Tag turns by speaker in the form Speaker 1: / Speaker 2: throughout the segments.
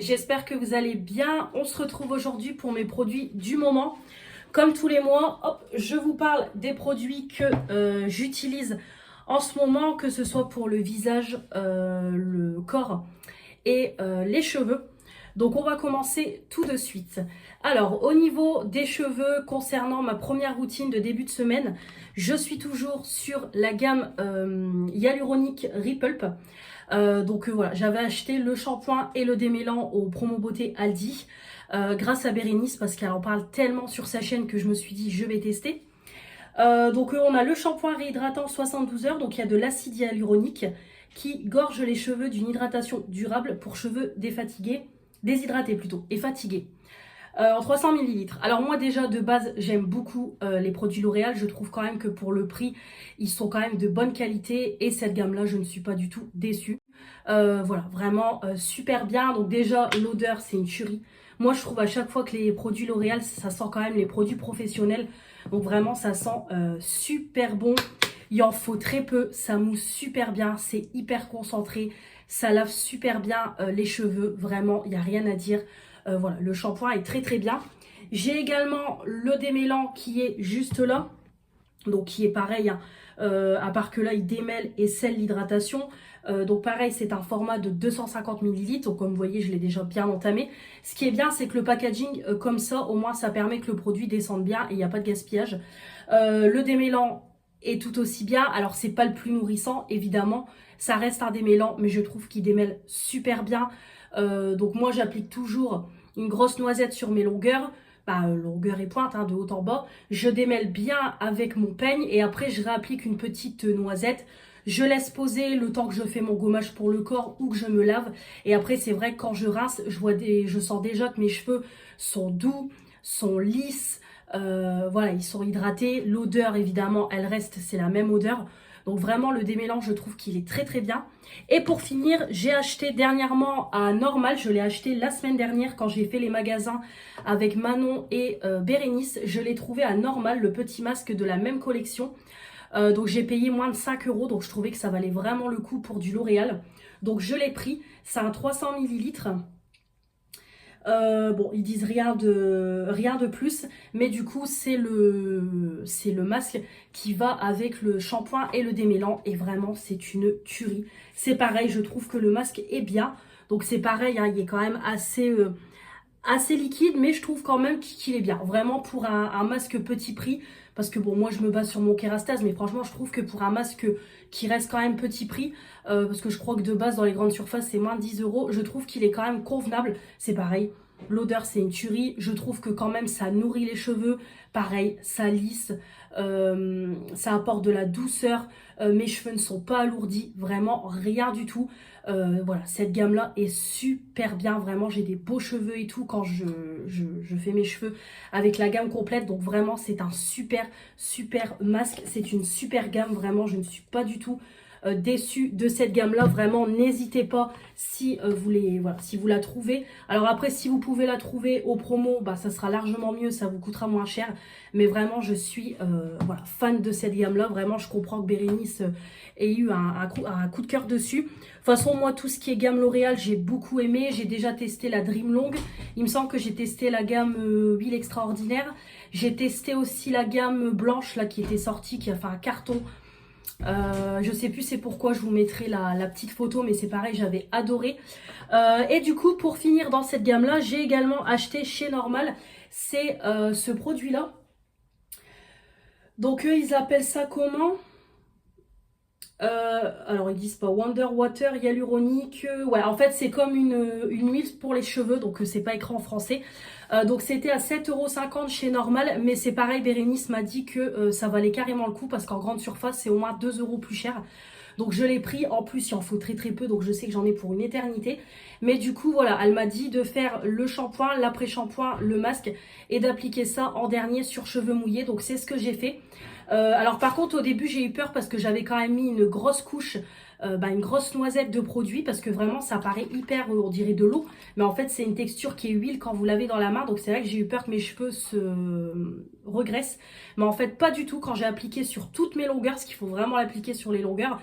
Speaker 1: j'espère que vous allez bien. On se retrouve aujourd'hui pour mes produits du moment. Comme tous les mois, hop, je vous parle des produits que j'utilise en ce moment, que ce soit pour le visage, le corps et les cheveux. Donc on va commencer tout de suite. Alors au niveau des cheveux, concernant ma première routine de début de semaine, je suis toujours sur la gamme Hyaluronic Repulp. Voilà, j'avais acheté le shampoing et le démêlant au Promo Beauté Aldi grâce à Bérénice parce qu'elle en parle tellement sur sa chaîne que je me suis dit je vais tester. On a le shampoing réhydratant 72 heures, donc il y a de l'acide hyaluronique qui gorge les cheveux d'une hydratation durable pour cheveux déshydratés plutôt, et fatigués. En 300 ml. Alors moi déjà de base j'aime beaucoup les produits L'Oréal, je trouve quand même que pour le prix ils sont quand même de bonne qualité et cette gamme là je ne suis pas du tout déçue. Voilà, vraiment super bien. Donc déjà l'odeur c'est une tuerie. Moi je trouve à chaque fois que les produits L'Oréal ça sent quand même les produits professionnels. Donc vraiment ça sent super bon. Il en faut très peu, ça mousse super bien, c'est hyper concentré, ça lave super bien les cheveux, vraiment il n'y a rien à dire. Voilà, le shampoing est très très bien. J'ai également le démêlant qui est juste là, donc qui est pareil, hein, à part que là il démêle et scelle l'hydratation. Donc pareil, c'est un format de 250 ml, donc comme vous voyez je l'ai déjà bien entamé. Ce qui est bien c'est que le packaging comme ça, au moins ça permet que le produit descende bien et il n'y a pas de gaspillage. Le démêlant est tout aussi bien, alors c'est pas le plus nourrissant évidemment, ça reste un démêlant mais je trouve qu'il démêle super bien. Donc moi j'applique toujours une grosse noisette sur mes longueurs, longueur et pointe, hein, de haut en bas. Je démêle bien avec mon peigne et après je réapplique une petite noisette. Je laisse poser le temps que je fais mon gommage pour le corps ou que je me lave. Et après c'est vrai que quand je rince, je sens déjà que mes cheveux sont doux, sont lisses. Voilà, ils sont hydratés. L'odeur évidemment elle reste, c'est la même odeur. Donc vraiment le démêlant je trouve qu'il est très très bien. Et pour finir, j'ai acheté dernièrement à Normal, je l'ai acheté la semaine dernière quand j'ai fait les magasins avec Manon et Bérénice. Je l'ai trouvé à Normal, le petit masque de la même collection. Donc j'ai payé moins de 5 euros, donc je trouvais que ça valait vraiment le coup pour du L'Oréal. Donc je l'ai pris, c'est un 300 millilitres. Bon, ils disent rien de plus, mais du coup c'est le masque qui va avec le shampoing et le démêlant et vraiment c'est une tuerie. C'est pareil, je trouve que le masque est bien, donc c'est pareil, hein, il est quand même assez liquide, mais je trouve quand même qu'il est bien. Vraiment pour un masque petit prix, parce que bon, moi je me base sur mon Kérastase, mais franchement je trouve que pour un masque qui reste quand même petit prix, parce que je crois que de base dans les grandes surfaces c'est moins de 10 euros, je trouve qu'il est quand même convenable. C'est pareil, l'odeur c'est une tuerie, je trouve que quand même ça nourrit les cheveux, pareil, ça lisse, ça apporte de la douceur, mes cheveux ne sont pas alourdis, vraiment rien du tout. Voilà, cette gamme là est super bien, vraiment j'ai des beaux cheveux et tout quand je fais mes cheveux avec la gamme complète, donc vraiment c'est un super masque, c'est une super gamme, vraiment je ne suis pas du tout déçue de cette gamme là. Vraiment n'hésitez pas si si vous la trouvez. Alors après si vous pouvez la trouver au promo, ça sera largement mieux, ça vous coûtera moins cher, mais vraiment je suis fan de cette gamme là. Vraiment je comprends que Bérénice ait eu un coup de cœur dessus. De toute façon moi tout ce qui est gamme L'Oréal j'ai beaucoup aimé. J'ai déjà testé la Dream Long, il me semble que j'ai testé la gamme Huile Extraordinaire, j'ai testé aussi la gamme blanche là qui était sortie, qui a fait un carton. Je sais plus c'est pourquoi, je vous mettrai la petite photo, mais c'est pareil, j'avais adoré. Et du coup pour finir dans cette gamme là, j'ai également acheté chez Normal, c'est ce produit là. Donc eux ils appellent ça comment? Alors ils disent pas Wonder Water Hyaluronique. Ouais, en fait c'est comme une huile pour les cheveux, donc c'est pas écrit en français. Donc c'était à 7,50 € chez Normal, mais c'est pareil, Bérénice m'a dit que ça valait carrément le coup parce qu'en grande surface c'est au moins 2 € plus cher. Donc je l'ai pris, en plus il en faut très peu, donc je sais que j'en ai pour une éternité. Mais du coup voilà, elle m'a dit de faire le shampoing, l'après-shampoing, le masque et d'appliquer ça en dernier sur cheveux mouillés. Donc c'est ce que j'ai fait. Alors par contre au début j'ai eu peur parce que j'avais quand même mis une grosse couche, une grosse noisette de produit, parce que vraiment ça paraît hyper, on dirait de l'eau, mais en fait c'est une texture qui est huile quand vous l'avez dans la main. Donc c'est vrai que j'ai eu peur que mes cheveux se regressent, mais en fait pas du tout. Quand j'ai appliqué sur toutes mes longueurs, parce qu'il faut vraiment l'appliquer sur les longueurs,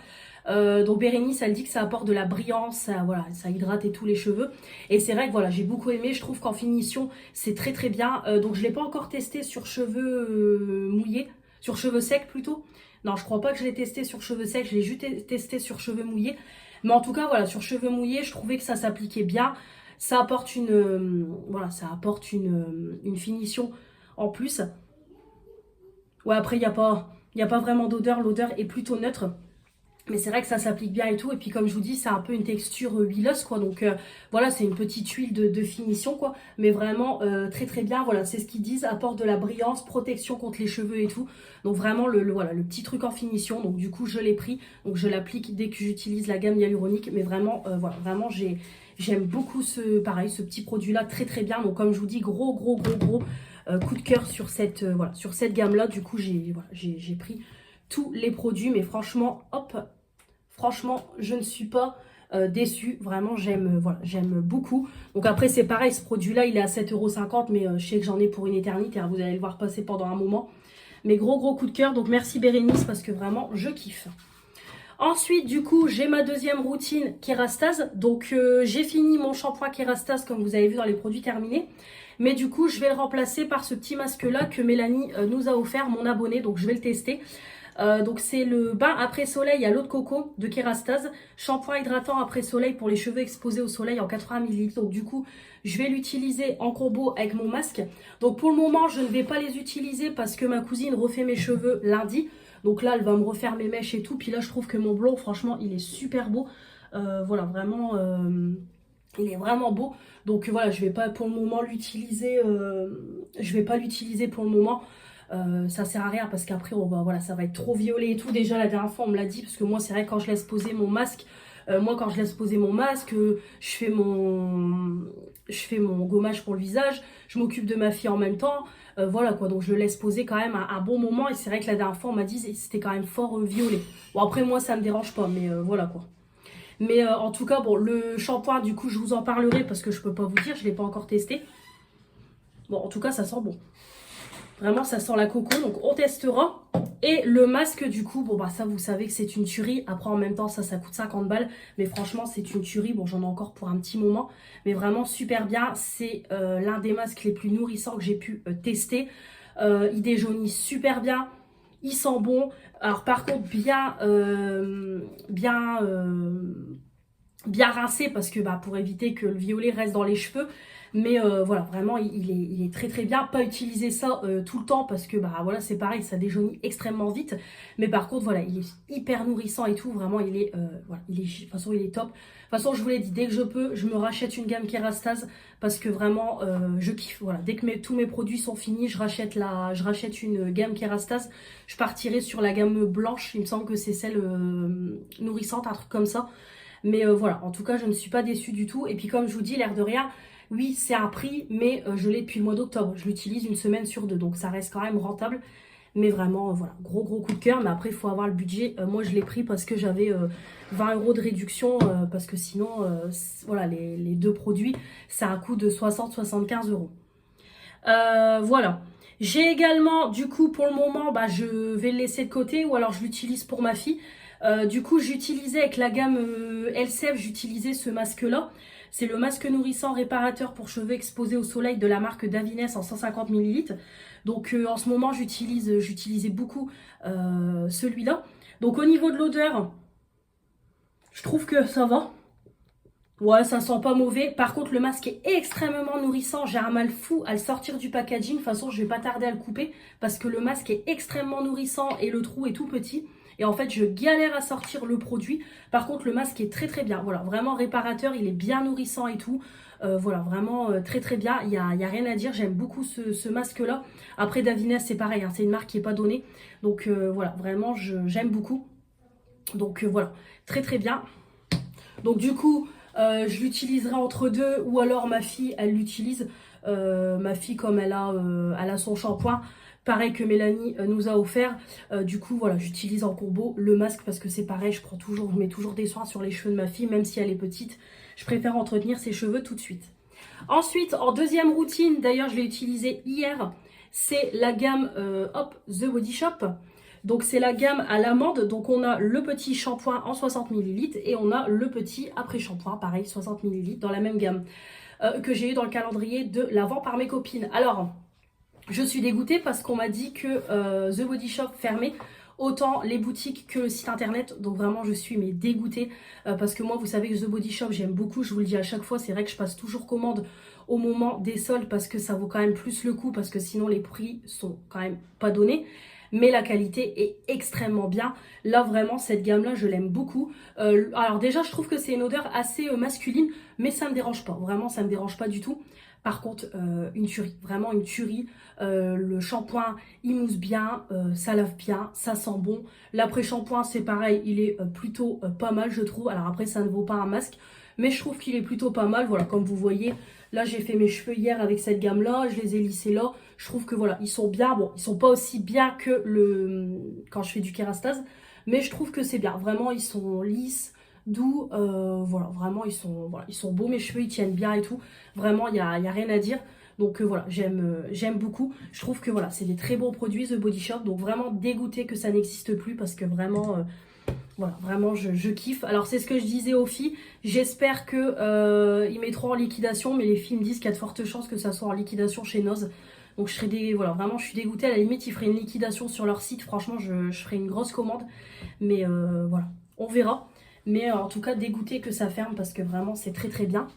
Speaker 1: Donc Bérénice, elle dit que ça apporte de la brillance, ça, voilà, ça hydrate et tout les cheveux. Et c'est vrai que voilà, j'ai beaucoup aimé, je trouve qu'en finition, c'est très très bien. Donc je ne l'ai pas encore testé sur cheveux mouillés, sur cheveux secs plutôt. Non, je crois pas que je l'ai testé sur cheveux secs, je l'ai juste testé sur cheveux mouillés. Mais en tout cas, voilà, sur cheveux mouillés, je trouvais que ça s'appliquait bien. Ça apporte voilà, ça apporte une finition en plus. Ouais, après, il y a pas vraiment d'odeur, l'odeur est plutôt neutre. Mais c'est vrai que ça s'applique bien et tout. Et puis comme je vous dis, c'est un peu une texture huileuse quoi. Donc voilà, c'est une petite huile de finition quoi. Mais vraiment très très bien. Voilà, c'est ce qu'ils disent. Apporte de la brillance, protection contre les cheveux et tout. Donc vraiment voilà, le petit truc en finition. Donc du coup, je l'ai pris. Donc je l'applique dès que j'utilise la gamme hyaluronique. Mais vraiment, voilà, vraiment j'aime beaucoup pareil, ce petit produit là. Très très bien. Donc comme je vous dis, gros coup de cœur sur voilà, sur cette gamme là. Du coup, j'ai pris tous les produits, mais franchement, hop, franchement, je ne suis pas déçue. Vraiment, voilà, j'aime beaucoup. Donc après, c'est pareil, ce produit-là, il est à 7,50 €, mais je sais que j'en ai pour une éternité. Hein, vous allez le voir passer pendant un moment. Mais gros coup de cœur. Donc merci Bérénice, parce que vraiment, je kiffe. Ensuite, du coup, j'ai ma deuxième routine Kérastase. Donc, j'ai fini mon shampoing Kérastase, comme vous avez vu dans les produits terminés. Mais du coup, je vais le remplacer par ce petit masque-là que Mélanie nous a offert, mon abonné. Donc, je vais le tester. Donc c'est le bain après soleil à l'eau de coco de Kérastase, shampoing hydratant après soleil pour les cheveux exposés au soleil en 80 ml. Donc du coup, je vais l'utiliser en combo avec mon masque. Donc pour le moment, je ne vais pas les utiliser parce que ma cousine refait mes cheveux lundi. Donc là, elle va me refaire mes mèches et tout. Puis là, je trouve que mon blond, franchement, il est super beau. Voilà, vraiment, il est vraiment beau. Donc voilà, je vais pas pour le moment l'utiliser. Je vais pas l'utiliser pour le moment. Ça sert à rien parce qu'après voilà, ça va être trop violet et tout. Déjà la dernière fois on me l'a dit, parce que moi c'est vrai que quand je laisse poser mon masque, je fais mon gommage pour le visage, je m'occupe de ma fille en même temps, voilà quoi. Donc je le laisse poser quand même un bon moment. Et c'est vrai que la dernière fois on m'a dit c'était quand même fort violet. Bon après moi ça me dérange pas, mais voilà quoi. Mais en tout cas bon, le shampoing du coup je vous en parlerai parce que je peux pas vous dire, je l'ai pas encore testé. Bon en tout cas ça sent bon. Vraiment, ça sent la coco, donc on testera. Et le masque, du coup, bon, bah ça, vous savez que c'est une tuerie. Après, en même temps, ça coûte 50 balles. Mais franchement, c'est une tuerie. Bon, j'en ai encore pour un petit moment. Mais vraiment, super bien. C'est l'un des masques les plus nourrissants que j'ai pu tester. Il déjaunit super bien. Il sent bon. Alors, par contre, bien rincé parce que bah, pour éviter que le violet reste dans les cheveux. Mais voilà, vraiment, il est très très bien. Pas utiliser ça tout le temps parce que bah voilà, c'est pareil, ça déjaunit extrêmement vite. Mais par contre, voilà, il est hyper nourrissant et tout. Vraiment, voilà, de toute façon, il est top. De toute façon, je vous l'ai dit, dès que je peux, je me rachète une gamme Kérastase parce que vraiment, je kiffe. Voilà, dès que tous mes produits sont finis, je rachète une gamme Kérastase. Je partirai sur la gamme blanche. Il me semble que c'est celle nourrissante, un truc comme ça. Mais voilà, en tout cas, je ne suis pas déçue du tout. Et puis comme je vous dis, l'air de rien, oui, c'est un prix, mais je l'ai depuis le mois d'octobre. Je l'utilise une semaine sur deux, donc ça reste quand même rentable. Mais vraiment, voilà, gros coup de cœur. Mais après, il faut avoir le budget. Moi, je l'ai pris parce que j'avais 20 € de réduction. Parce que sinon, voilà, les deux produits, ça a un coût de 60-75 €. Voilà. J'ai également, du coup, pour le moment, bah, je vais le laisser de côté. Ou alors, je l'utilise pour ma fille. Du coup, j'utilisais avec la gamme Elseve, j'utilisais ce masque-là. C'est le masque nourrissant réparateur pour cheveux exposés au soleil de la marque Davines en 150 ml. Donc en ce moment, j'utilisais beaucoup celui-là. Donc au niveau de l'odeur, je trouve que ça va. Ouais, ça sent pas mauvais. Par contre, le masque est extrêmement nourrissant. J'ai un mal fou à le sortir du packaging. De toute façon, je vais pas tarder à le couper parce que le masque est extrêmement nourrissant et le trou est tout petit. Et en fait, je galère à sortir le produit. Par contre, le masque est très très bien. Voilà, vraiment réparateur. Il est bien nourrissant et tout. Voilà, vraiment très très bien. Il y a rien à dire. J'aime beaucoup ce masque-là. Après, Davines, c'est pareil. Hein, c'est une marque qui n'est pas donnée. Donc voilà, vraiment, j'aime beaucoup. Donc voilà, très très bien. Donc du coup, je l'utiliserai entre deux. Ou alors ma fille, elle l'utilise. Ma fille, comme elle a son shampoing. Pareil que Mélanie nous a offert. Du coup, voilà, j'utilise en combo le masque parce que c'est pareil, je mets toujours des soins sur les cheveux de ma fille, même si elle est petite. Je préfère entretenir ses cheveux tout de suite. Ensuite, en deuxième routine, d'ailleurs, je l'ai utilisé hier, c'est la gamme The Body Shop. Donc c'est la gamme à l'amande, donc on a le petit shampoing en 60 ml et on a le petit après-shampoing, pareil 60 ml dans la même gamme que j'ai eu dans le calendrier de l'Avent par mes copines. Alors, je suis dégoûtée parce qu'on m'a dit que The Body Shop fermait autant les boutiques que le site internet, donc vraiment je suis mais dégoûtée parce que moi vous savez que The Body Shop j'aime beaucoup, je vous le dis à chaque fois, c'est vrai que je passe toujours commande au moment des soldes parce que ça vaut quand même plus le coup, parce que sinon les prix sont quand même pas donnés, mais la qualité est extrêmement bien. Là vraiment cette gamme là je l'aime beaucoup. Alors déjà je trouve que c'est une odeur assez masculine, mais ça me dérange pas, vraiment ça me dérange pas du tout. Par contre, une tuerie, vraiment une tuerie. Le shampoing, il mousse bien, ça lave bien, ça sent bon. L'après-shampoing, c'est pareil, il est plutôt pas mal, je trouve. Alors après, ça ne vaut pas un masque, mais je trouve qu'il est plutôt pas mal. Voilà, comme vous voyez, là, j'ai fait mes cheveux hier avec cette gamme-là, je les ai lissés là. Je trouve que voilà, ils sont bien. Bon, ils sont pas aussi bien que quand je fais du kérastase, mais je trouve que c'est bien. Vraiment, ils sont lisses, doux. Voilà, vraiment, ils sont beaux, mes cheveux, ils tiennent bien et tout. Vraiment, il y a rien à dire. Donc voilà, j'aime beaucoup. Je trouve que voilà, c'est des très bons produits The Body Shop. Donc vraiment dégoûté que ça n'existe plus parce que vraiment, voilà, vraiment je kiffe. Alors c'est ce que je disais aux filles. J'espère que ils mettront en liquidation, mais les filles me disent qu'il y a de fortes chances que ça soit en liquidation chez Noz. Donc je serais voilà, vraiment je suis dégoûtée. À la limite, ils feraient une liquidation sur leur site. Franchement, je ferai une grosse commande. Mais voilà, on verra. Mais en tout cas, dégoûtée que ça ferme parce que vraiment c'est très très bien.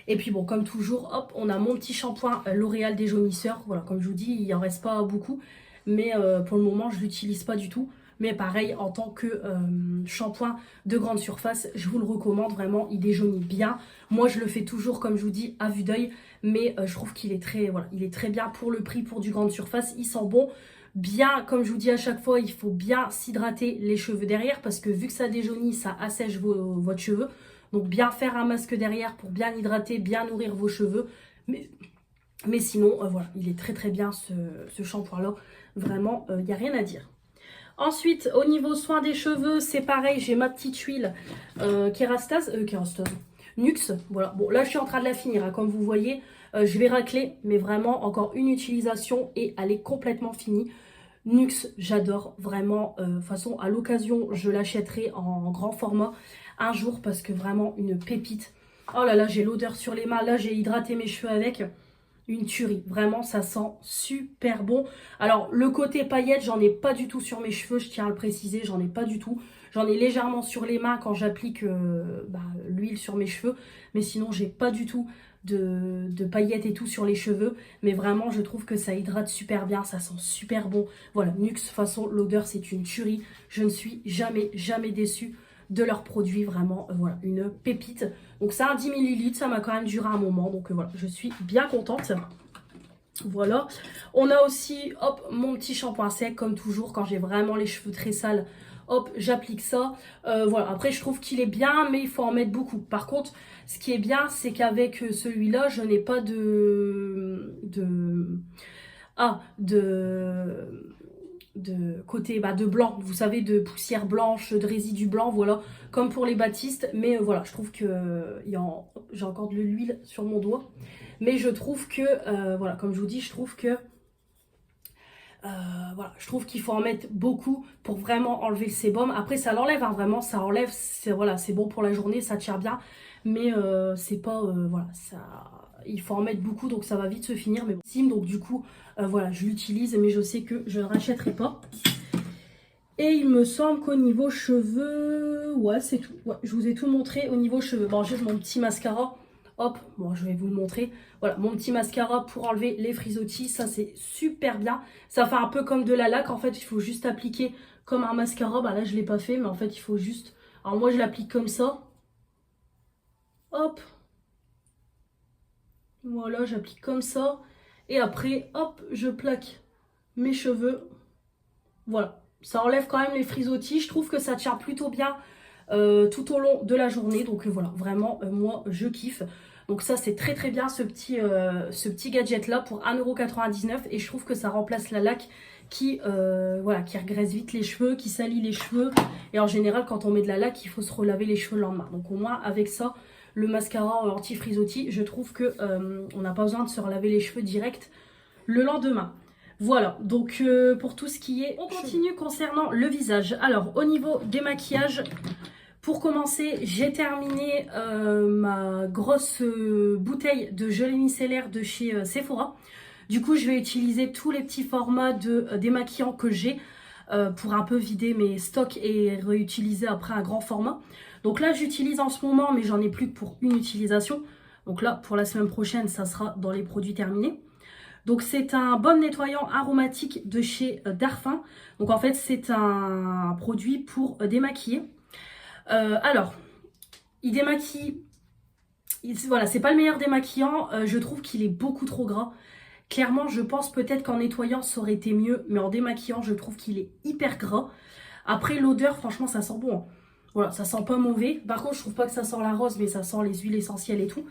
Speaker 1: Et puis bon, comme toujours, hop, on a mon petit shampoing L'Oréal déjaunisseur. Voilà, comme je vous dis, il en reste pas beaucoup. Mais pour le moment, je ne l'utilise pas du tout. Mais pareil, en tant que shampoing de grande surface, je vous le recommande vraiment. Il déjaunit bien. Moi, je le fais toujours, comme je vous dis, à vue d'œil. Mais je trouve qu'il est très, voilà, il est très bien pour le prix, pour du grande surface. Il sent bon. Bien, comme je vous dis à chaque fois, il faut bien s'hydrater les cheveux derrière. Parce que vu que ça déjaunit, ça assèche votre cheveux. Donc bien faire un masque derrière pour bien hydrater, bien nourrir vos cheveux. Mais sinon, voilà, il est très très bien ce shampoing-là. Vraiment, il n'y a rien à dire. Ensuite, au niveau soin des cheveux, c'est pareil. J'ai ma petite huile Kérastase, Nuxe. Voilà, bon là je suis en train de la finir. Hein, comme vous voyez, je vais racler. Mais vraiment, encore une utilisation et elle est complètement finie. Nuxe, j'adore vraiment. De toute façon, à l'occasion, je l'achèterai en grand format un jour parce que vraiment une pépite. Oh là là, j'ai l'odeur sur les mains. Là, j'ai hydraté mes cheveux avec. Une tuerie. Vraiment, ça sent super bon. Alors, le côté paillettes, j'en ai pas du tout sur mes cheveux. Je tiens à le préciser, j'en ai pas du tout. J'en ai légèrement sur les mains quand j'applique l'huile sur mes cheveux. Mais sinon, j'ai pas du tout de paillettes et tout sur les cheveux. Mais vraiment, je trouve que ça hydrate super bien. Ça sent super bon. Voilà, Nuxe, de toute façon, l'odeur, c'est une tuerie. Je ne suis jamais déçue de leurs produits, vraiment voilà, une pépite. Donc ça, 10 ml, ça m'a quand même duré un moment, donc voilà, je suis bien contente. Voilà, on a aussi, hop, mon petit shampoing sec, comme toujours, quand j'ai vraiment les cheveux très sales, hop, j'applique ça. Voilà, après je trouve qu'il est bien, mais il faut en mettre beaucoup. Par contre, ce qui est bien, c'est qu'avec celui-là, je n'ai pas de côté de blanc, vous savez, de poussière blanche, de résidus blancs, voilà, comme pour les Baptiste. Mais voilà, je trouve que j'ai encore de l'huile sur mon doigt, mais je trouve que voilà, comme je vous dis, je trouve que voilà, je trouve qu'il faut en mettre beaucoup pour vraiment enlever le sébum. Après ça l'enlève, hein, vraiment ça enlève, c'est voilà, c'est bon pour la journée, ça tire bien, mais c'est pas voilà, ça, il faut en mettre beaucoup, donc ça va vite se finir. Mais bon, donc du coup voilà, je l'utilise, mais je sais que je ne rachèterai pas. Et il me semble qu'au niveau cheveux, ouais, c'est tout. Ouais, je vous ai tout montré au niveau cheveux. Bon, j'ai mon petit mascara. Hop, bon, je vais vous le montrer. Voilà, mon petit mascara pour enlever les frisottis. Ça, c'est super bien. Ça fait un peu comme de la laque. En fait, il faut juste appliquer comme un mascara. Bah là, je ne l'ai pas fait, mais en fait, il faut juste... Alors moi, je l'applique comme ça. Hop. Voilà, j'applique comme ça. Et après, hop, je plaque mes cheveux. Voilà, ça enlève quand même les frisottis. Je trouve que ça tient plutôt bien tout au long de la journée. Donc voilà, vraiment, moi, je kiffe. Donc ça, c'est très très bien ce petit gadget-là pour 1,99 €. Et je trouve que ça remplace la laque qui regraisse vite les cheveux, qui salit les cheveux. Et en général, quand on met de la laque, il faut se relaver les cheveux le lendemain. Donc au moins, avec ça, le mascara anti-frisottis, je trouve que on n'a pas besoin de se relaver les cheveux direct le lendemain. Voilà, donc pour tout ce qui est... On continue concernant le visage. Alors, au niveau des maquillages, pour commencer, j'ai terminé ma grosse bouteille de gelée micellaire de chez Sephora. Du coup, je vais utiliser tous les petits formats de démaquillants que j'ai pour un peu vider mes stocks et réutiliser après un grand format. Donc là, j'utilise en ce moment, mais j'en ai plus que pour une utilisation. Donc là, pour la semaine prochaine, ça sera dans les produits terminés. Donc c'est un baume nettoyant aromatique de chez Darphin. Donc en fait, c'est un produit pour démaquiller. Alors, il démaquille... Voilà, c'est pas le meilleur démaquillant. Je trouve qu'il est beaucoup trop gras. Clairement, je pense peut-être qu'en nettoyant, ça aurait été mieux. Mais en démaquillant, je trouve qu'il est hyper gras. Après, l'odeur, franchement, ça sent bon. Voilà, ça sent pas mauvais. Par contre, je trouve pas que ça sent la rose, mais ça sent les huiles essentielles et tout.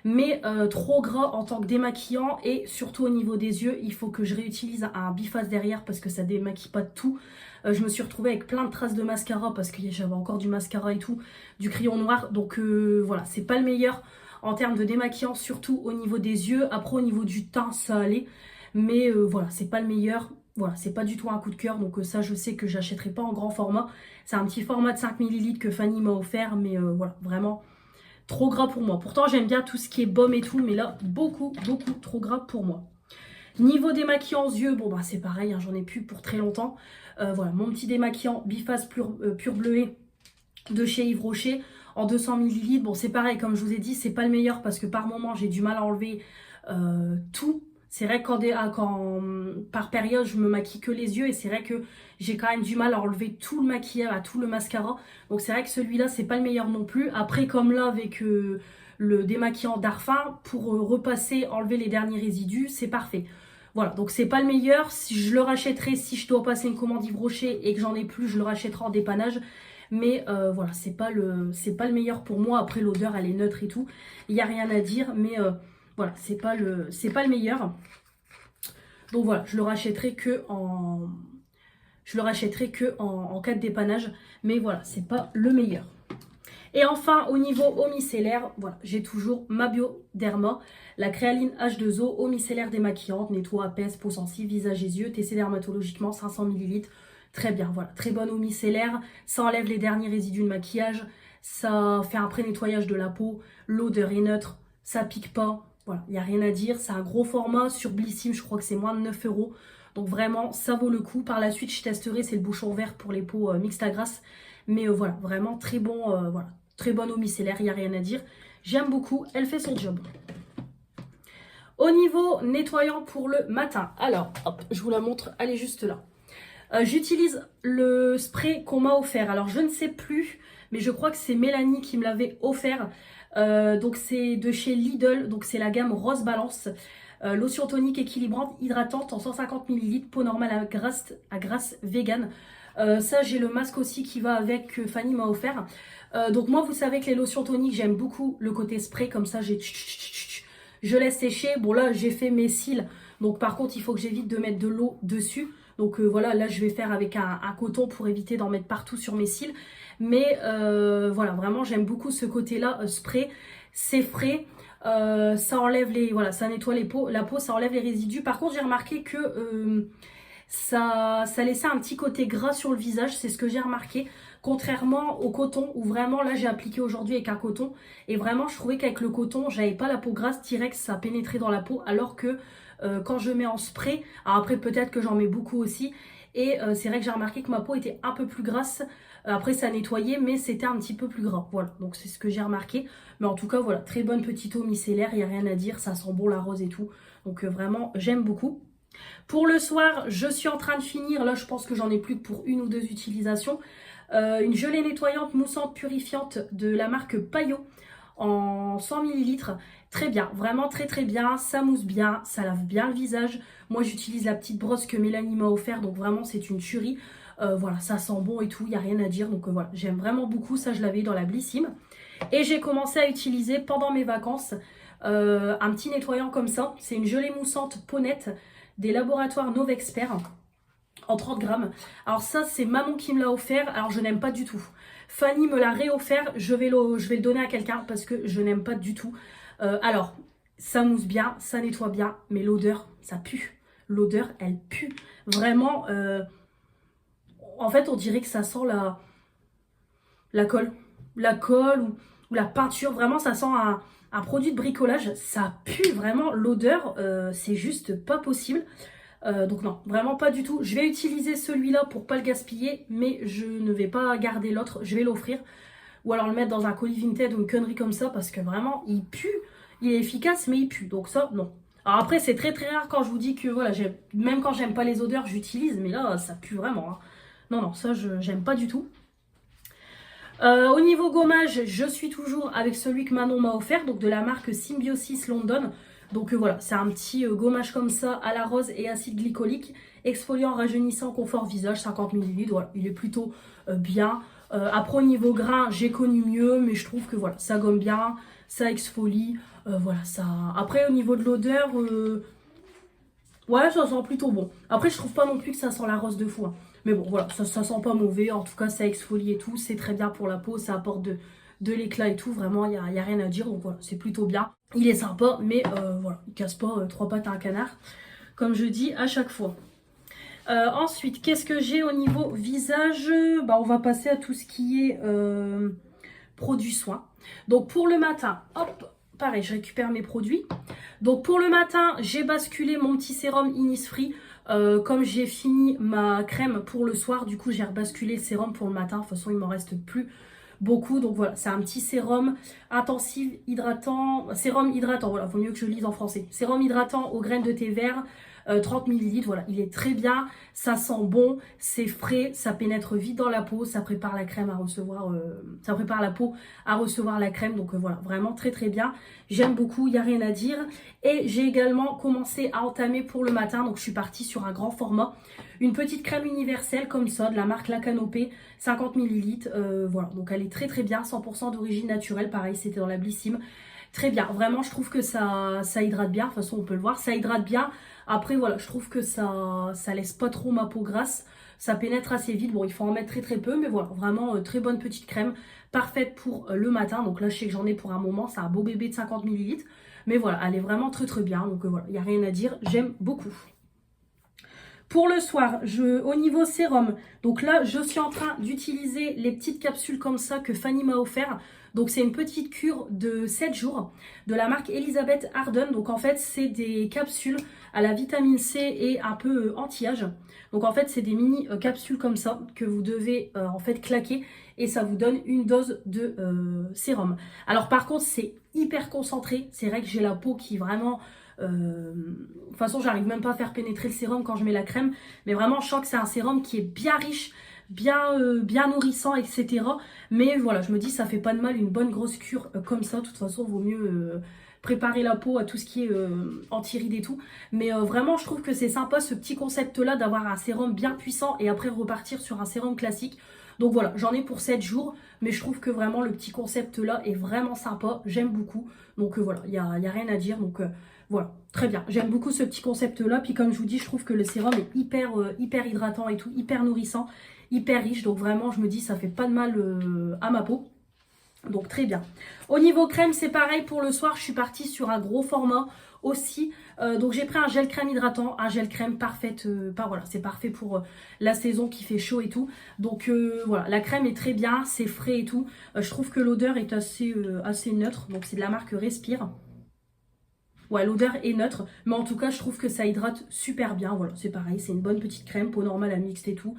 Speaker 1: Mais trop gras en tant que démaquillant. Et surtout au niveau des yeux, il faut que je réutilise un biface derrière parce que ça démaquille pas de tout. Je me suis retrouvée avec plein de traces de mascara parce que j'avais encore du mascara et tout, du crayon noir. Donc voilà, c'est pas le meilleur en termes de démaquillant, surtout au niveau des yeux. Après, au niveau du teint, ça allait. Mais voilà, c'est pas le meilleur. Voilà, c'est pas du tout un coup de cœur. Donc ça, je sais que j'achèterai pas en grand format. C'est un petit format de 5 ml que Fanny m'a offert. Mais voilà, vraiment trop gras pour moi. Pourtant, j'aime bien tout ce qui est baume et tout. Mais là, beaucoup trop gras pour moi. Niveau démaquillant aux yeux, bon bah c'est pareil, hein, j'en ai plus pour très longtemps. Voilà, mon petit démaquillant Biface Pur Bleuet de chez Yves Rocher en 200 ml. Bon, c'est pareil, comme je vous ai dit, c'est pas le meilleur parce que par moment, j'ai du mal à enlever tout. C'est vrai que par période, je me maquille que les yeux et c'est vrai que j'ai quand même du mal à enlever tout le maquillage, tout le mascara. Donc c'est vrai que celui-là, c'est pas le meilleur non plus. Après, comme là, avec le démaquillant Darphin, pour repasser, enlever les derniers résidus, c'est parfait. Voilà, donc c'est pas le meilleur. Si je le rachèterai, si je dois passer une commande Yves Rocher et que j'en ai plus, je le rachèterai en dépannage. Mais voilà, c'est pas le meilleur pour moi. Après, l'odeur, elle est neutre et tout. Il n'y a rien à dire, mais voilà, c'est pas le meilleur. Donc voilà, je le rachèterai que en cas de dépannage. Mais voilà, c'est pas le meilleur. Et enfin, au niveau eau micellaire, voilà, j'ai toujours ma Bioderma, la créaline H2O, eau micellaire démaquillante, nettoie, apaise, peau sensible, visage et yeux, testée dermatologiquement, 500 ml. Très bien, voilà, très bonne eau micellaire, ça enlève les derniers résidus de maquillage, ça fait un pré-nettoyage de la peau, l'odeur est neutre, ça pique pas, voilà, il n'y a rien à dire. C'est un gros format, sur Blissim, je crois que c'est moins de 9 €. Donc vraiment, ça vaut le coup. Par la suite, je testerai, c'est le bouchon vert pour les peaux mixtes à grasse. Mais voilà, vraiment très bon, voilà, très bonne eau micellaire, il n'y a rien à dire. J'aime beaucoup, elle fait son job. Au niveau nettoyant pour le matin, alors, hop, je vous la montre, elle est juste là. J'utilise le spray qu'on m'a offert. Alors, je ne sais plus, mais je crois que c'est Mélanie qui me l'avait offert. Donc, c'est de chez Lidl, donc c'est la gamme Rose Balance. Lotion tonique équilibrante, hydratante en 150 ml, peau normale à grasse vegan. Ça, j'ai le masque aussi qui va avec, que Fanny m'a offert. Donc moi, vous savez que les lotions toniques, j'aime beaucoup le côté spray, comme ça, je laisse sécher. Bon là, j'ai fait mes cils, donc par contre, il faut que j'évite de mettre de l'eau dessus. Donc voilà, là, je vais faire avec un coton pour éviter d'en mettre partout sur mes cils. Mais voilà, vraiment, j'aime beaucoup ce côté-là, spray. C'est frais. Ça enlève voilà, ça nettoie la peau, ça enlève les résidus. Par contre, j'ai remarqué que ça laissait un petit côté gras sur le visage, c'est ce que j'ai remarqué. Contrairement au coton, où vraiment là j'ai appliqué aujourd'hui avec un coton, et vraiment je trouvais qu'avec le coton, j'avais pas la peau grasse direct, ça pénétrait dans la peau, alors que quand je mets en spray, alors après peut-être que j'en mets beaucoup aussi, et c'est vrai que j'ai remarqué que ma peau était un peu plus grasse. Après ça nettoyait, mais c'était un petit peu plus gras. Voilà, donc c'est ce que j'ai remarqué. Mais en tout cas, voilà, très bonne petite eau micellaire, il n'y a rien à dire, ça sent bon la rose et tout. Donc vraiment, j'aime beaucoup. Pour le soir, je suis en train de finir, là je pense que j'en ai plus que pour une ou deux utilisations. Une gelée nettoyante moussante purifiante de la marque Payot en 100 ml. Très bien, vraiment très bien, ça mousse bien, ça lave bien le visage. Moi j'utilise la petite brosse que Mélanie m'a offert, donc vraiment c'est une tuerie. Voilà, ça sent bon et tout, il n'y a rien à dire. Donc voilà, j'aime vraiment beaucoup, ça je l'avais dans la Blissim. Et j'ai commencé à utiliser pendant mes vacances un petit nettoyant comme ça. C'est une gelée moussante peau nette des laboratoires Novexpert en 30 grammes. Alors ça, c'est maman qui me l'a offert. Alors je n'aime pas du tout. Fanny me l'a réoffert. Je vais le donner à quelqu'un parce que je n'aime pas du tout. Alors, ça mousse bien, ça nettoie bien, mais l'odeur, ça pue. l'odeur, elle pue. Vraiment, en fait, on dirait que ça sent la colle. La colle ou la peinture. Vraiment, ça sent un produit de bricolage. Ça pue vraiment. L'odeur, c'est juste pas possible. Donc non, vraiment pas du tout. Je vais utiliser celui-là pour pas le gaspiller, mais je ne vais pas garder l'autre. Je vais l'offrir. Ou alors le mettre dans un colis Vinted ou une connerie comme ça, parce que vraiment, il pue. Il est efficace, mais il pue. Donc ça, non. Alors après, c'est très très rare quand je vous dis que, voilà, même quand j'aime pas les odeurs, j'utilise. Mais là, ça pue vraiment, hein. Non, non, ça, j'aime pas du tout. Au niveau gommage, je suis toujours avec celui que Manon m'a offert, donc de la marque Symbiosis London. Donc voilà, c'est un petit gommage comme ça à la rose et acide glycolique, exfoliant, rajeunissant, confort visage, 50 ml. Voilà, il est plutôt bien. Après au niveau grain, j'ai connu mieux, mais je trouve que voilà, ça gomme bien, ça exfolie. Voilà, ça. Après au niveau de l'odeur, ouais, ça sent plutôt bon. Après, je trouve pas non plus que ça sent la rose de fou, hein. Mais bon, voilà, ça sent pas mauvais. En tout cas, ça exfolie et tout. C'est très bien pour la peau. Ça apporte de l'éclat et tout. Vraiment, il n'y a rien à dire. Donc voilà, c'est plutôt bien. Il est sympa, mais voilà, il casse pas trois pattes à un canard. Comme je dis à chaque fois. Ensuite, qu'est-ce que j'ai au niveau visage? Bah, on va passer à tout ce qui est produits soins. Donc pour le matin, hop, pareil, je récupère mes produits. Donc pour le matin, j'ai basculé mon petit sérum Innisfree. Comme j'ai fini ma crème pour le soir, du coup j'ai rebasculé le sérum pour le matin. De toute façon, il m'en reste plus beaucoup. Donc voilà, c'est un petit sérum intensif, hydratant, sérum hydratant. Voilà, vaut mieux que je lise en français. Sérum hydratant aux graines de thé vert. 30 ml, voilà, il est très bien, ça sent bon, c'est frais, ça pénètre vite dans la peau, ça prépare la crème à recevoir, ça prépare la peau à recevoir la crème, donc voilà, vraiment très très bien, j'aime beaucoup, il n'y a rien à dire. Et j'ai également commencé à entamer pour le matin, donc je suis partie sur un grand format, une petite crème universelle comme ça, de la marque La Canopée, 50 ml, voilà, donc elle est très très bien, 100% d'origine naturelle, pareil, c'était dans la Blissim. Très bien, vraiment je trouve que ça hydrate bien, de toute façon on peut le voir, ça hydrate bien. Après voilà, je trouve que ça laisse pas trop ma peau grasse, ça pénètre assez vite, bon il faut en mettre très très peu, mais voilà, vraiment très bonne petite crème, parfaite pour le matin, donc là je sais que j'en ai pour un moment, c'est un beau bébé de 50 ml, mais voilà, elle est vraiment très très bien, donc voilà, il n'y a rien à dire, j'aime beaucoup. Pour le soir, au niveau sérum, donc là, je suis en train d'utiliser les petites capsules comme ça que Fanny m'a offert. Donc c'est une petite cure de 7 jours de la marque Elizabeth Arden. Donc en fait, c'est des capsules à la vitamine C et un peu anti-âge. Donc en fait, c'est des mini capsules comme ça que vous devez en fait claquer et ça vous donne une dose de sérum. Alors par contre, c'est hyper concentré. C'est vrai que j'ai la peau qui vraiment... de toute façon, j'arrive même pas à faire pénétrer le sérum quand je mets la crème. Mais vraiment, je sens que c'est un sérum qui est bien riche, bien nourrissant, etc. Mais voilà, je me dis, ça fait pas de mal une bonne grosse cure comme ça. De toute façon, il vaut mieux préparer la peau à tout ce qui est anti-rides et tout. Mais vraiment, je trouve que c'est sympa ce petit concept-là d'avoir un sérum bien puissant et après repartir sur un sérum classique. Donc voilà, j'en ai pour 7 jours, mais je trouve que vraiment le petit concept-là est vraiment sympa. J'aime beaucoup. Donc voilà, il y a rien à dire. Donc... voilà, très bien. J'aime beaucoup ce petit concept-là. Puis comme je vous dis, je trouve que le sérum est hyper hydratant et tout, hyper nourrissant, hyper riche. Donc vraiment, je me dis, ça fait pas de mal à ma peau. Donc très bien. Au niveau crème, c'est pareil. Pour le soir, je suis partie sur un gros format aussi. Donc j'ai pris un gel crème hydratant, un gel crème parfaite. Voilà, c'est parfait pour la saison qui fait chaud et tout. Donc voilà, la crème est très bien, c'est frais et tout. Je trouve que l'odeur est assez neutre. Donc c'est de la marque Respire. Ouais, l'odeur est neutre, mais en tout cas, je trouve que ça hydrate super bien. Voilà, c'est pareil, c'est une bonne petite crème, peau normale à mixte et tout.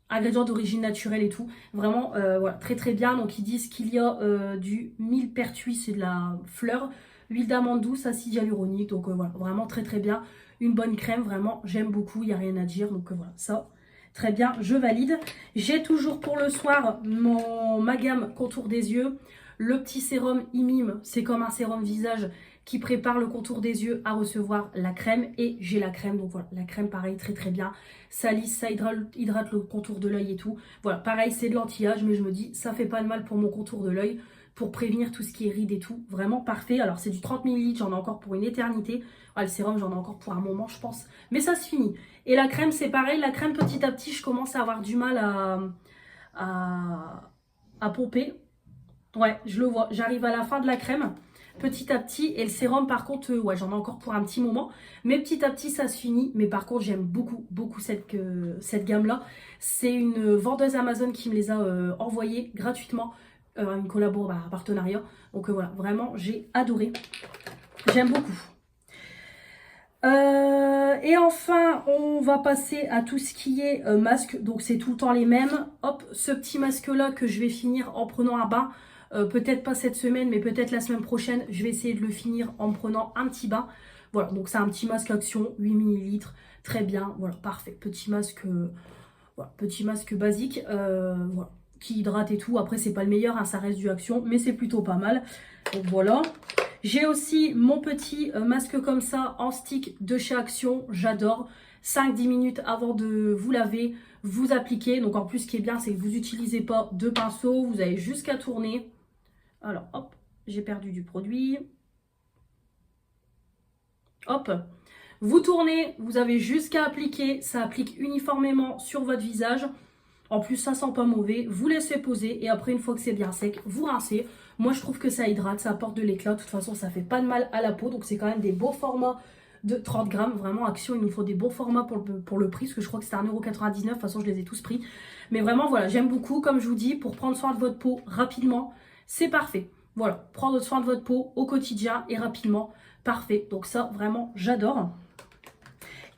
Speaker 1: Ingrédients d'origine naturelle et tout. Vraiment, voilà, très très bien. Donc, ils disent qu'il y a du millepertuis, c'est de la fleur, huile d'amande douce, acide hyaluronique. Donc, voilà, vraiment très très bien. Une bonne crème, vraiment, j'aime beaucoup, il n'y a rien à dire. Donc, voilà, ça, très bien, je valide. J'ai toujours pour le soir ma gamme contour des yeux. Le petit sérum Imim, c'est comme un sérum visage qui prépare le contour des yeux à recevoir la crème. Et j'ai la crème, donc voilà, la crème pareil, très très bien. Ça lisse, ça hydrate le contour de l'œil et tout. Voilà, pareil, c'est de l'anti-âge, mais je me dis, ça fait pas de mal pour mon contour de l'œil, pour prévenir tout ce qui est rides et tout. Vraiment parfait. Alors c'est du 30 ml, j'en ai encore pour une éternité. Ah, le sérum, j'en ai encore pour un moment, je pense. Mais ça se finit. Et la crème, c'est pareil. La crème, petit à petit, je commence à avoir du mal à pomper. Ouais, je le vois. J'arrive à la fin de la crème. petit à petit. Et le sérum, par contre, ouais, j'en ai encore pour un petit moment. Mais petit à petit, ça se finit. Mais par contre, j'aime beaucoup, beaucoup cette gamme-là. C'est une vendeuse Amazon qui me les a envoyés gratuitement. Une collabo, un partenariat. Donc voilà, vraiment, j'ai adoré. J'aime beaucoup. Et enfin, on va passer à tout ce qui est masque. Donc c'est tout le temps les mêmes. Hop, ce petit masque-là que je vais finir en prenant un bain. Peut-être pas cette semaine, mais peut-être la semaine prochaine. Je vais essayer de le finir en me prenant un petit bain. Voilà, donc c'est un petit masque action, 8 ml. Très bien, voilà, parfait. Petit masque, voilà, petit masque basique. Voilà, qui hydrate et tout. Après, c'est pas le meilleur, hein, ça reste du action, mais c'est plutôt pas mal. Donc voilà. J'ai aussi mon petit masque comme ça en stick de chez Action, j'adore. 5-10 minutes avant de vous laver, vous appliquez. Donc en plus ce qui est bien c'est que vous n'utilisez pas de pinceau, vous avez juste qu'à tourner. Alors hop, j'ai perdu du produit. Hop, vous tournez, vous avez juste qu'à appliquer, ça applique uniformément sur votre visage. En plus, ça sent pas mauvais. Vous laissez poser et après, une fois que c'est bien sec, vous rincez. Moi, je trouve que ça hydrate, ça apporte de l'éclat. De toute façon, ça fait pas de mal à la peau. Donc, c'est quand même des beaux formats de 30 grammes. Vraiment, Action, il nous faut des beaux formats pour le prix. Parce que je crois que c'était 1,99 €. De toute façon, je les ai tous pris. Mais vraiment, voilà, j'aime beaucoup. Comme je vous dis, pour prendre soin de votre peau rapidement, c'est parfait. Voilà, prendre soin de votre peau au quotidien et rapidement, parfait. Donc ça, vraiment, j'adore.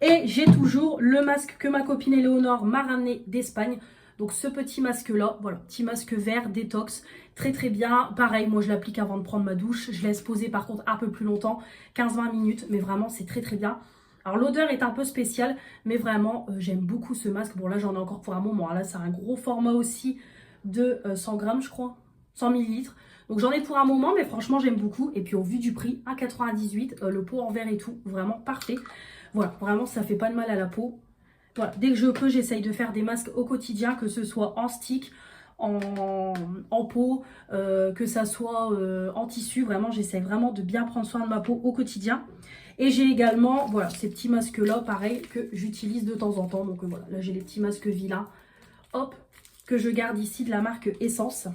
Speaker 1: Et j'ai toujours le masque que ma copine Éléonore m'a ramené d'Espagne. Donc ce petit masque là, voilà, petit masque vert détox, très très bien. Pareil, moi je l'applique avant de prendre ma douche. Je laisse poser par contre un peu plus longtemps, 15-20 minutes, mais vraiment c'est très très bien. Alors l'odeur est un peu spéciale, mais vraiment j'aime beaucoup ce masque. Bon là j'en ai encore pour un moment, là c'est un gros format aussi de 100 grammes je crois, 100 millilitres. Donc j'en ai pour un moment, mais franchement j'aime beaucoup. Et puis au vu du prix, 1,98 €, le pot en verre et tout, vraiment parfait. Voilà, vraiment ça fait pas de mal à la peau. Voilà, dès que je peux, j'essaye de faire des masques au quotidien, que ce soit en stick, en peau, que ça soit en tissu. Vraiment, j'essaye vraiment de bien prendre soin de ma peau au quotidien. Et j'ai également, voilà, ces petits masques-là, pareil, que j'utilise de temps en temps. Donc voilà, là j'ai les petits masques vilains, hop, que je garde ici de la marque Essence.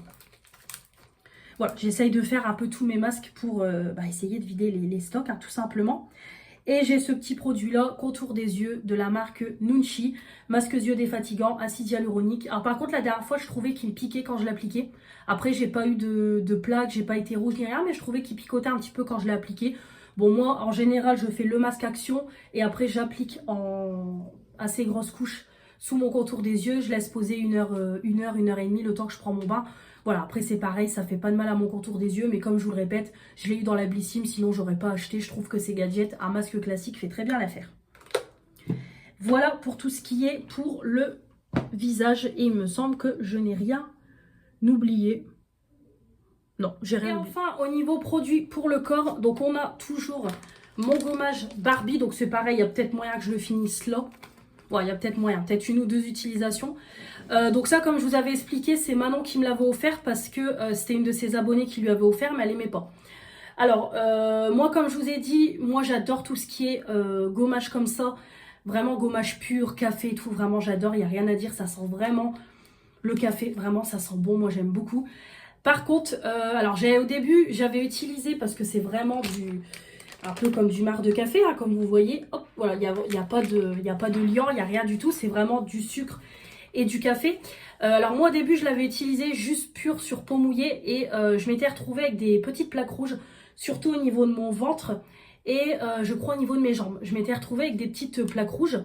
Speaker 1: Voilà, j'essaye de faire un peu tous mes masques pour essayer de vider les stocks, hein, tout simplement. Et j'ai ce petit produit-là, contour des yeux, de la marque Nunchi, masque yeux défatigant, acide hyaluronique. Alors par contre, la dernière fois, je trouvais qu'il piquait quand je l'appliquais. Après, j'ai pas eu de plaques, j'ai pas été rouge ni rien, mais je trouvais qu'il picotait un petit peu quand je l'ai appliqué. Bon, moi, en général, je fais le masque action et après, j'applique en assez grosse couche sous mon contour des yeux. Je laisse poser une heure et demie, le temps que je prends mon bain. Voilà, après c'est pareil, ça fait pas de mal à mon contour des yeux, mais comme je vous le répète, je l'ai eu dans la Blissim, sinon j'aurais pas acheté. Je trouve que ces gadgets, un masque classique fait très bien l'affaire. Voilà pour tout ce qui est pour le visage, et il me semble que je n'ai rien oublié. Non, j'ai rien oublié. Et enfin, au niveau produit pour le corps, donc on a toujours mon gommage Barbie, donc c'est pareil, il y a peut-être moyen que je le finisse là. Ouais, il y a peut-être moyen, peut-être une ou deux utilisations. Donc ça, comme je vous avais expliqué, c'est Manon qui me l'avait offert parce que c'était une de ses abonnées qui lui avait offert, mais elle aimait pas. Alors, moi, comme je vous ai dit, moi j'adore tout ce qui est gommage comme ça. Vraiment gommage pur, café et tout, vraiment j'adore, il n'y a rien à dire, ça sent vraiment le café, vraiment ça sent bon, moi j'aime beaucoup. Par contre, alors au début, j'avais utilisé parce que c'est vraiment un peu comme du marc de café, hein, comme vous voyez. Hop, voilà, il n'y a pas de liant, il n'y a rien du tout. C'est vraiment du sucre et du café. Alors moi, au début, je l'avais utilisé juste pur sur peau mouillée. Et je m'étais retrouvée avec des petites plaques rouges, surtout au niveau de mon ventre. Et je crois au niveau de mes jambes. Je m'étais retrouvée avec des petites plaques rouges.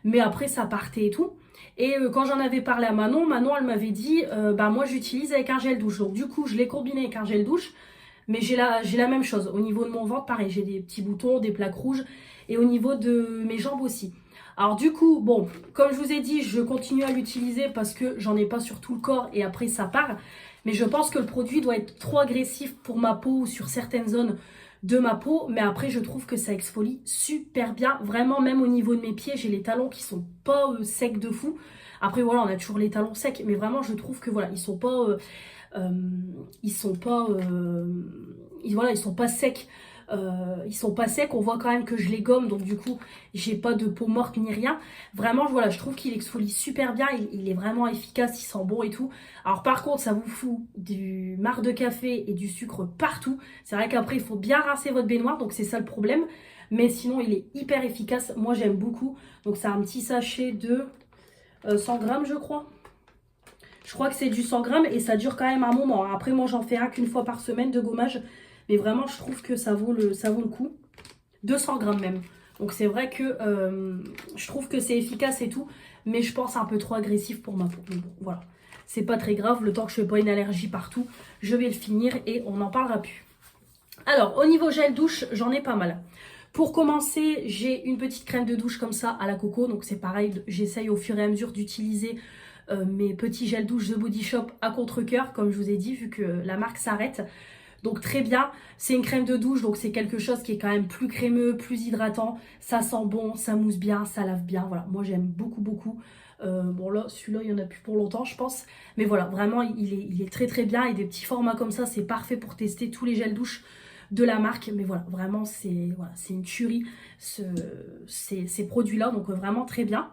Speaker 1: Mais après, ça partait et tout. Et quand j'en avais parlé à Manon, elle m'avait dit, moi, j'utilise avec un gel douche. Donc du coup, je l'ai combiné avec un gel douche. Mais j'ai la même chose. Au niveau de mon ventre, pareil, j'ai des petits boutons, des plaques rouges. Et au niveau de mes jambes aussi. Alors du coup, bon, comme je vous ai dit, je continue à l'utiliser parce que j'en ai pas sur tout le corps et après ça part. Mais je pense que le produit doit être trop agressif pour ma peau ou sur certaines zones de ma peau. Mais après, je trouve que ça exfolie super bien. Vraiment, même au niveau de mes pieds, j'ai les talons qui sont pas secs de fou. Après, voilà, on a toujours les talons secs. Mais vraiment, je trouve que voilà, ils sont pas... ils sont pas secs Ils sont pas secs, on voit quand même que je les gomme, donc du coup j'ai pas de peau morte ni rien. Vraiment voilà, je trouve qu'il exfolie super bien, il est vraiment efficace, il sent bon et tout. Alors par contre ça vous fout du marc de café et du sucre partout. C'est vrai qu'après il faut bien rincer votre baignoire, donc c'est ça le problème. Mais sinon il est hyper efficace, moi j'aime beaucoup. Donc c'est un petit sachet de 100 grammes je crois. Je crois que c'est du 100 grammes et ça dure quand même un moment. Après moi j'en fais un qu'une fois par semaine de gommage. Mais vraiment, je trouve que ça vaut le coup. 200 grammes même. Donc c'est vrai que je trouve que c'est efficace et tout. Mais je pense un peu trop agressif pour ma peau. Mais bon, voilà. C'est pas très grave. Le temps que je fais pas une allergie partout, je vais le finir et on n'en parlera plus. Alors, au niveau gel douche, j'en ai pas mal. Pour commencer, j'ai une petite crème de douche comme ça à la coco. Donc c'est pareil, j'essaye au fur et à mesure d'utiliser mes petits gels douche The Body Shop à contre-cœur. Comme je vous ai dit, vu que la marque s'arrête. Donc très bien, c'est une crème de douche, donc c'est quelque chose qui est quand même plus crémeux, plus hydratant. Ça sent bon, ça mousse bien, ça lave bien. Voilà, moi j'aime beaucoup, beaucoup. Bon là, celui-là, il n'y en a plus pour longtemps, je pense. Mais voilà, vraiment, il est très très bien. Et des petits formats comme ça, c'est parfait pour tester tous les gels douche de la marque. Mais voilà, vraiment, c'est une tuerie, ces produits-là. Donc vraiment très bien.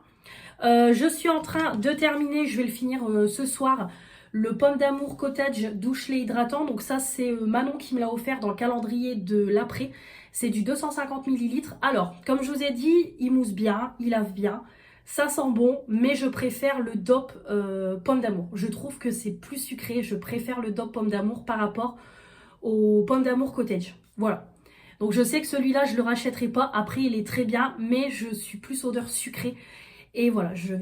Speaker 1: Je suis en train de terminer, je vais le finir ce soir. Le Pomme d'Amour Cottage douche lait hydratant. Donc ça c'est Manon qui me l'a offert dans le calendrier de l'après. C'est du 250 ml. Alors comme je vous ai dit, il mousse bien, il lave bien. Ça sent bon, mais je préfère le DOP Pomme d'Amour. Je trouve que c'est plus sucré. Je préfère le DOP Pomme d'Amour par rapport au Pomme d'Amour Cottage. Voilà. Donc je sais que celui-là je le rachèterai pas. Après il est très bien, mais je suis plus odeur sucrée. Et voilà, je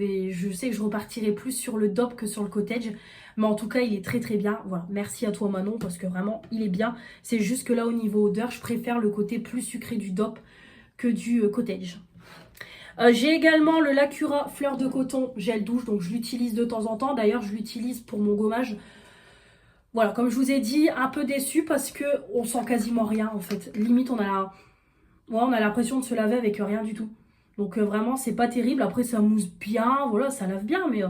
Speaker 1: sais que je repartirai plus sur le DOP que sur le Cottage. Mais en tout cas, il est très très bien. Voilà, merci à toi Manon parce que vraiment, il est bien. C'est juste que là, au niveau odeur, je préfère le côté plus sucré du DOP que du Cottage. J'ai également le Lacura Fleur de Coton Gel Douche. Donc, je l'utilise de temps en temps. D'ailleurs, je l'utilise pour mon gommage. Voilà, comme je vous ai dit, un peu déçu parce que on sent quasiment rien en fait. Limite, on a l'impression de se laver avec rien du tout. Donc vraiment, c'est pas terrible. Après, ça mousse bien, voilà, ça lave bien, mais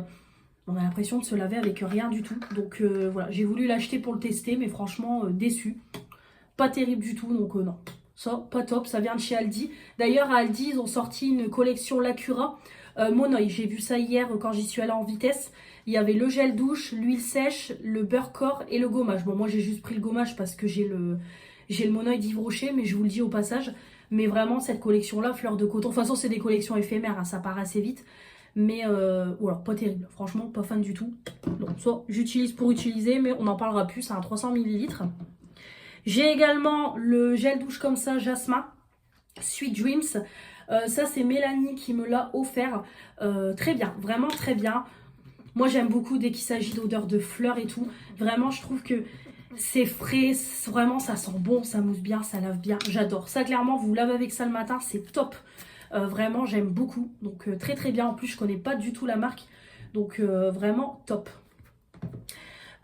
Speaker 1: on a l'impression de se laver avec rien du tout. Donc voilà, j'ai voulu l'acheter pour le tester, mais franchement, déçu. Pas terrible du tout, donc non. Ça, pas top, ça vient de chez Aldi. D'ailleurs, à Aldi, ils ont sorti une collection Lacura Mon Oeil. J'ai vu ça hier quand j'y suis allée en vitesse. Il y avait le gel douche, l'huile sèche, le beurre corps et le gommage. Bon, moi, j'ai juste pris le gommage parce que j'ai le Mon Oeil d'Yves Rocher, mais je vous le dis au passage. Mais vraiment, cette collection-là, Fleur de Coton, de toute façon, c'est des collections éphémères, hein, ça part assez vite. Mais voilà, pas terrible. Franchement, pas fan du tout. Donc, ça, j'utilise pour utiliser, mais on n'en parlera plus. C'est un 300 ml. J'ai également le gel douche comme ça, Jasmin, Sweet Dreams. Ça, c'est Mélanie qui me l'a offert. Très bien, vraiment très bien. Moi, j'aime beaucoup dès qu'il s'agit d'odeur de fleurs et tout. Vraiment, je trouve que c'est frais, vraiment ça sent bon, ça mousse bien, ça lave bien, j'adore. Ça clairement, vous lavez avec ça le matin, c'est top. Vraiment, j'aime beaucoup. Donc très très bien. En plus, je connais pas du tout la marque. Donc vraiment top.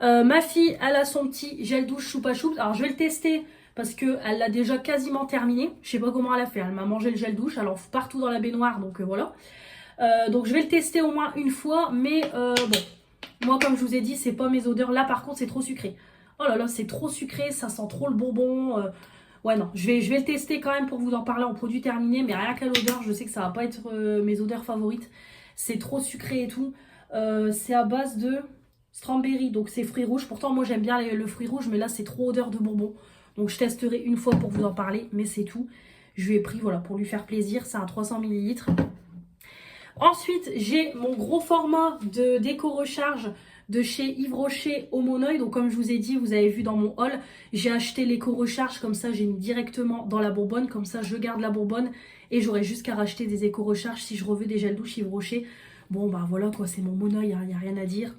Speaker 1: Ma fille, elle a son petit gel douche Choupa Choups. Alors je vais le tester parce qu'elle l'a déjà quasiment terminé. Je sais pas comment elle a fait. Elle m'a mangé le gel douche. Elle en fout partout dans la baignoire. Donc voilà. Donc je vais le tester au moins une fois. Mais bon, moi comme je vous ai dit, c'est pas mes odeurs. Là par contre, c'est trop sucré. Oh là là, c'est trop sucré, ça sent trop le bonbon. Ouais, non, je vais le tester quand même pour vous en parler en produit terminé. Mais rien qu'à l'odeur, je sais que ça va pas être mes odeurs favorites. C'est trop sucré et tout. C'est à base de strawberry, donc c'est fruits rouges. Pourtant, moi j'aime bien le fruit rouge, mais là c'est trop odeur de bonbon. Donc je testerai une fois pour vous en parler, mais c'est tout. Je lui ai pris, voilà, pour lui faire plaisir. C'est un 300 ml. Ensuite, j'ai mon gros format de déco-recharge de chez Yves Rocher au Mon Oeil. Donc comme je vous ai dit, vous avez vu dans mon haul, j'ai acheté l'éco-recharge, comme ça j'ai mis directement dans la bonbonne, comme ça je garde la bonbonne et j'aurai juste qu'à racheter des éco-recharges si je reveux des gels douche Yves Rocher. Bon bah voilà quoi, c'est mon Mon Oeil, il n'y a rien à dire.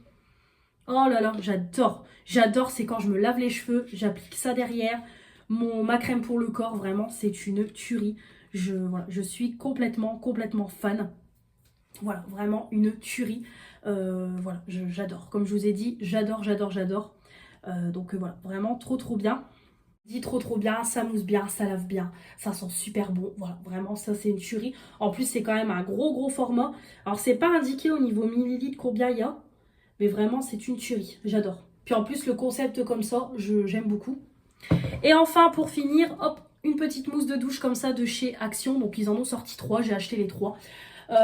Speaker 1: Oh là là, j'adore, j'adore, c'est quand je me lave les cheveux, j'applique ça derrière, ma crème pour le corps, vraiment c'est une tuerie. Voilà, je suis complètement fan. Voilà, vraiment une tuerie. Voilà, j'adore. Comme je vous ai dit, j'adore. Donc voilà, vraiment trop bien. Dit trop bien, ça mousse bien, ça lave bien, ça sent super bon. Voilà, vraiment, ça c'est une tuerie. En plus, c'est quand même un gros format. Alors, c'est pas indiqué au niveau millilitres combien il y a, mais vraiment, c'est une tuerie. J'adore. Puis en plus, le concept comme ça, j'aime beaucoup. Et enfin, pour finir, hop, une petite mousse de douche comme ça de chez Action. Donc ils en ont sorti 3, j'ai acheté les 3.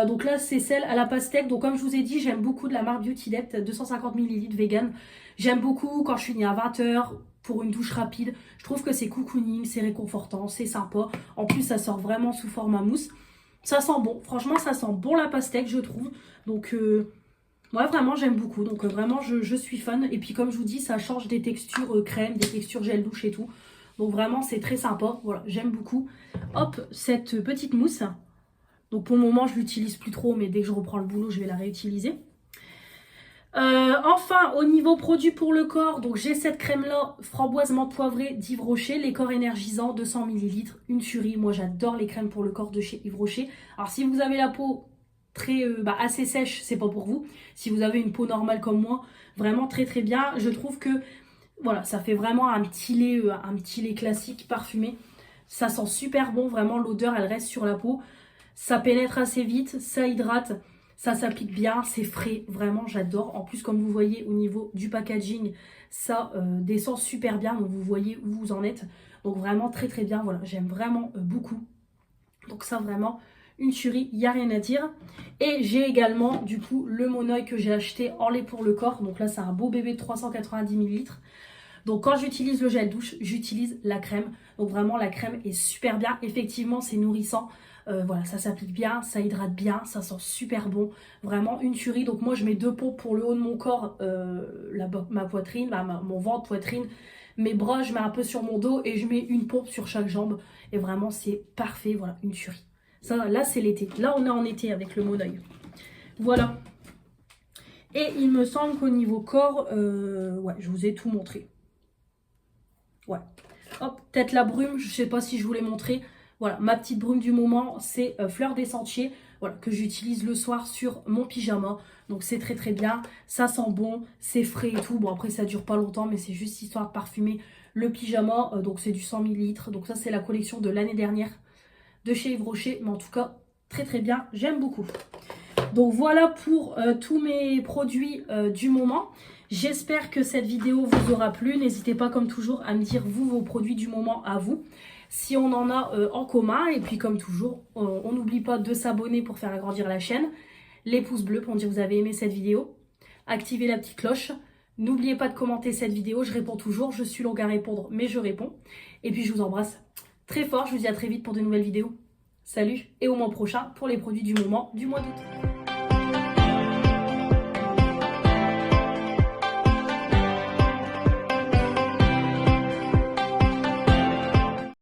Speaker 1: Donc là c'est celle à la pastèque. Donc comme je vous ai dit, j'aime beaucoup de la marque Beauty Depth, 250 ml vegan. J'aime beaucoup quand je finis à 20 h pour une douche rapide. Je trouve que c'est cocooning, c'est réconfortant, c'est sympa. En plus ça sort vraiment sous format mousse. Ça sent bon, franchement ça sent bon la pastèque je trouve. Donc moi vraiment j'aime beaucoup. Donc vraiment je suis fan. Et puis comme je vous dis, ça change des textures crème, des textures gel douche et tout. Donc vraiment c'est très sympa. Voilà, j'aime beaucoup. Hop, cette petite mousse. Donc pour le moment je l'utilise plus trop, mais dès que je reprends le boulot je vais la réutiliser. Enfin au niveau produit pour le corps, donc j'ai cette crème là framboise menthe poivrée d'Yves Rocher, les corps énergisants 200 ml, une tuerie. Moi j'adore les crèmes pour le corps de chez Yves Rocher. Alors si vous avez la peau très assez sèche, c'est pas pour vous. Si vous avez une peau normale comme moi, vraiment très très bien. Je trouve que voilà, ça fait vraiment un petit lait classique parfumé. Ça sent super bon, vraiment l'odeur elle reste sur la peau. Ça pénètre assez vite, ça hydrate, ça s'applique bien, c'est frais, vraiment j'adore. En plus comme vous voyez au niveau du packaging, ça descend super bien, donc vous voyez où vous en êtes. Donc vraiment très très bien, voilà, j'aime vraiment beaucoup. Donc ça vraiment une tuerie, il n'y a rien à dire. Et j'ai également du coup le Monoeil que j'ai acheté en lait pour le corps. Donc là c'est un beau bébé de 390 ml. Donc quand j'utilise le gel douche, j'utilise la crème. Donc vraiment la crème est super bien, effectivement c'est nourrissant. Voilà, ça s'applique bien, ça hydrate bien, ça sent super bon, vraiment une tuerie. Donc moi je mets 2 pompes pour le haut de mon corps, ma poitrine, mon ventre, poitrine, mes bras, je mets un peu sur mon dos et je mets une pompe sur chaque jambe. Et vraiment c'est parfait, voilà, une tuerie. Ça là c'est l'été, là on est en été avec le Monoeil. Voilà. Et il me semble qu'au niveau corps, ouais, je vous ai tout montré. Ouais. Hop, peut-être la brume, je sais pas si je vous l'ai montré. Voilà, ma petite brume du moment, c'est Fleur des Sentiers, voilà, que j'utilise le soir sur mon pyjama. Donc c'est très très bien, ça sent bon, c'est frais et tout. Bon après ça dure pas longtemps, mais c'est juste histoire de parfumer le pyjama. Donc c'est du 100 ml. Donc ça c'est la collection de l'année dernière de chez Yves Rocher. Mais en tout cas, très très bien, j'aime beaucoup. Donc voilà pour tous mes produits du moment. J'espère que cette vidéo vous aura plu. N'hésitez pas comme toujours à me dire vous vos produits du moment à vous, si on en a en commun. Et puis comme toujours, on n'oublie pas de s'abonner pour faire agrandir la chaîne. Les pouces bleus pour me dire que vous avez aimé cette vidéo. Activez la petite cloche. N'oubliez pas de commenter cette vidéo, je réponds toujours. Je suis longue à répondre, mais je réponds. Et puis je vous embrasse très fort. Je vous dis à très vite pour de nouvelles vidéos. Salut et au mois prochain pour les produits du moment du mois d'août.